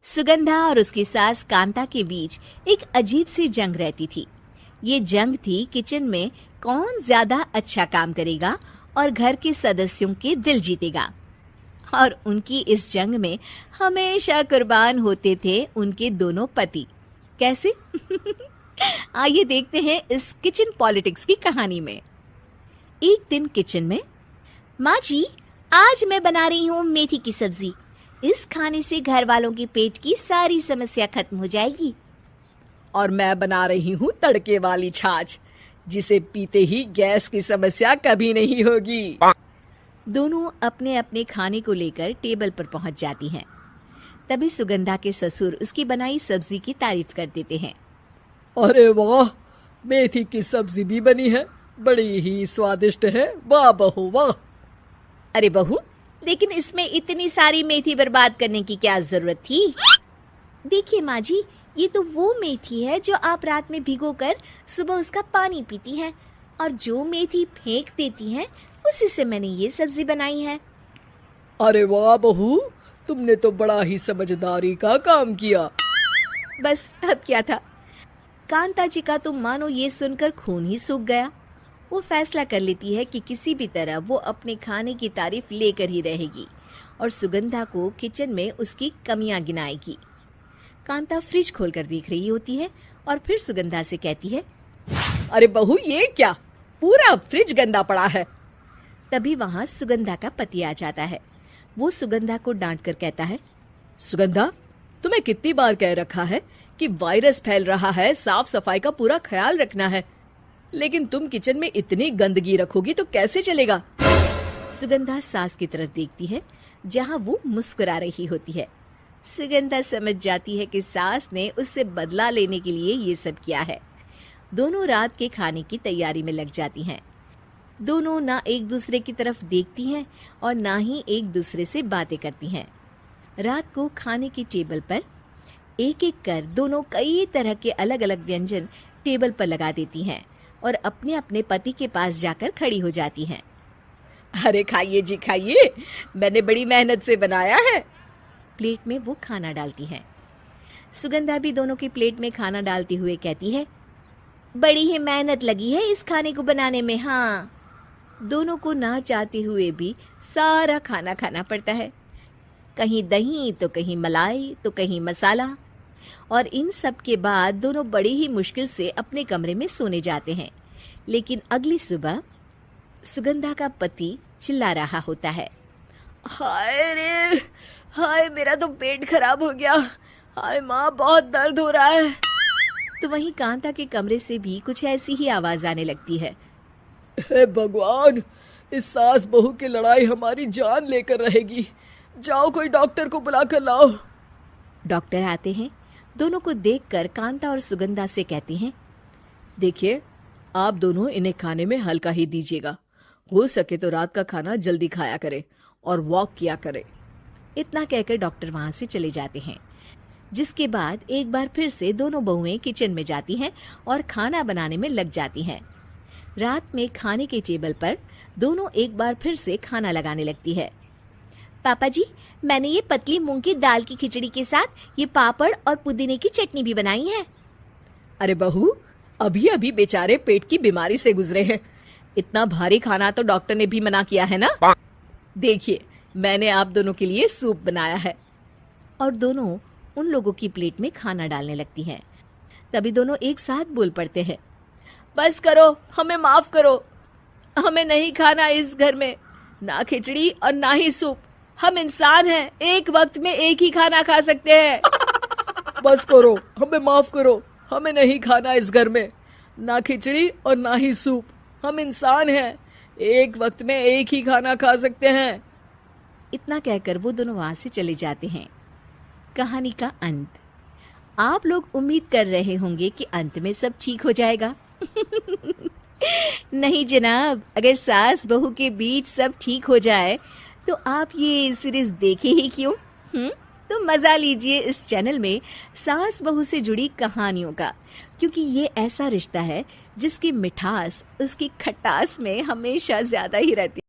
सुगंधा और उसकी सास कांता के बीच एक अजीब सी जंग रहती थी। ये जंग थी किचन में कौन ज्यादा अच्छा काम करेगा और घर के सदस्यों के दिल जीतेगा। और उनकी इस जंग में हमेशा कुर्बान होते थे उनके दोनों पति। कैसे? आइए देखते हैं इस किचन पॉलिटिक्स की कहानी में। एक दिन किचन में, माँ जी, आज मैं बना रही हूँ मेथी की सब्जी। इस खाने से घर वालों के पेट की सारी समस्या खत्म हो जाएगी। और मैं बना रही हूँ तड़के वाली छाछ, जिसे पीते ही गैस की समस्या कभी नहीं होगी। दोनों अपने अपने खाने को लेकर टेबल पर पहुंच जाती हैं। तभी सुगंधा के ससुर उसकी बनाई सब्जी की तारीफ कर देते हैं। अरे वाह, मेथी की सब्जी भी बनी है, बड़ी ही स्वादिष्ट है। वाह बहू वाह। अरे बहू, लेकिन इसमें इतनी सारी मेथी बर्बाद करने की क्या जरूरत थी? देखिए माँ जी, ये तो वो मेथी है जो आप रात में भिगोकर सुबह उसका पानी पीती हैं, और जो मेथी फेंक देती हैं उसी से मैंने ये सब्जी बनाई है। अरे वाह बहू, तुमने तो बड़ा ही समझदारी का काम किया। बस अब क्या था, कांता जी का तो मानो ये सुनकर खून ही सूख गया। वो फैसला कर लेती है कि किसी भी तरह वो अपने खाने की तारीफ लेकर ही रहेगी और सुगंधा को किचन में उसकी कमियां गिनाएगी। कांता फ्रिज खोलकर देख रही होती है और फिर सुगंधा से कहती है, अरे बहू, ये क्या, पूरा फ्रिज गंदा पड़ा है। तभी वहां सुगंधा का पति आ जाता है। वो सुगंधा को डांट कर कहता है, सुगंधा, तुम्हें कितनी बार कह रखा है कि वायरस फैल रहा है, साफ सफाई का पूरा ख्याल रखना है, लेकिन तुम किचन में इतनी गंदगी रखोगी तो कैसे चलेगा। सुगंधा सास की तरफ देखती है जहां वो मुस्कुरा रही होती है। सुगंधा समझ जाती है कि सास ने उससे बदला लेने के लिए ये सब किया है। दोनों रात के खाने की तैयारी में लग जाती हैं। दोनों ना एक दूसरे की तरफ देखती हैं और ना ही एक दूसरे से बातें करती हैं। रात को खाने की टेबल पर एक एक कर दोनों कई तरह के अलग अलग व्यंजन टेबल पर लगा देती हैं और अपने अपने पति के पास जाकर खड़ी हो जाती हैं। अरे खाइए जी खाइए, मैंने बड़ी मेहनत से बनाया है। प्लेट में वो खाना डालती हैं। सुगंधा भी दोनों की प्लेट में खाना डालती हुए कहती है, बड़ी ही मेहनत लगी है इस खाने को बनाने में। हाँ, दोनों को ना चाहते हुए भी सारा खाना खाना पड़ता है। कहीं दही तो कहीं मलाई तो कहीं मसाला। और इन सब के बाद दोनों बड़ी ही मुश्किल से अपने कमरे में सोने जाते हैं। लेकिन अगली सुबह सुगंधा का पति चिल्ला रहा होता है, हाय रे, हाय मेरा तो पेट खराब हो गया, हाय माँ बहुत दर्द हो रहा है। तो वहीं कांता के कमरे से भी कुछ ऐसी ही आवाज आने लगती है। हे भगवान, इस सास बहू की लड़ाई हमारी जान लेकर रहेगी। जाओ कोई डॉक्टर को बुला कर लाओ। डॉक्टर आते हैं। दोनों को देखकर कांता और सुगंधा से कहती हैं, देखिए, आप दोनों इन्हें खाने में हल्का ही दीजिएगा। हो सके तो रात का खाना जल्दी खाया करे और वॉक किया करे। इतना कहकर डॉक्टर वहां से चले जाते हैं। जिसके बाद एक बार फिर से दोनों बहुएं किचन में जाती हैं और खाना बनाने में लग जाती हैं। रात में खाने के टेबल पर दोनों एक बार फिर से खाना लगाने लगती है। पापा जी, मैंने ये पतली मूंग की दाल की खिचड़ी के साथ ये पापड़ और पुदीने की चटनी भी बनाई है। अरे बहू, अभी अभी बेचारे पेट की बीमारी से गुजरे हैं, इतना भारी खाना तो डॉक्टर ने भी मना किया है ना। देखिए, मैंने आप दोनों के लिए सूप बनाया है। और दोनों उन लोगों की प्लेट में खाना डालने लगती हैं। तभी दोनों एक साथ बोल पड़ते हैं, बस करो, हमें माफ करो, हमें नहीं खाना इस घर में ना खिचड़ी और ना ही सूप। हम इंसान हैं, एक वक्त में एक ही खाना खा सकते हैं। बस करो, हमें माफ करो, हमें नहीं खाना इस घर में ना खिचड़ी और ना ही सूप। हम इंसान हैं, एक वक्त में एक ही खाना खा सकते हैं। इतना कहकर वो दोनों वहां से चले जाते हैं। कहानी का अंत। आप लोग उम्मीद कर रहे होंगे कि अंत में सब ठीक हो जाएगा। नहीं जनाब, अगर सास बहू के बीच सब ठीक हो जाए तो आप ये सीरीज देखे ही क्यों? तो मजा लीजिए इस चैनल में सास बहू से जुड़ी कहानियों का, क्योंकि ये ऐसा रिश्ता है जिसकी मिठास उसकी खटास में हमेशा ज्यादा ही रहती है।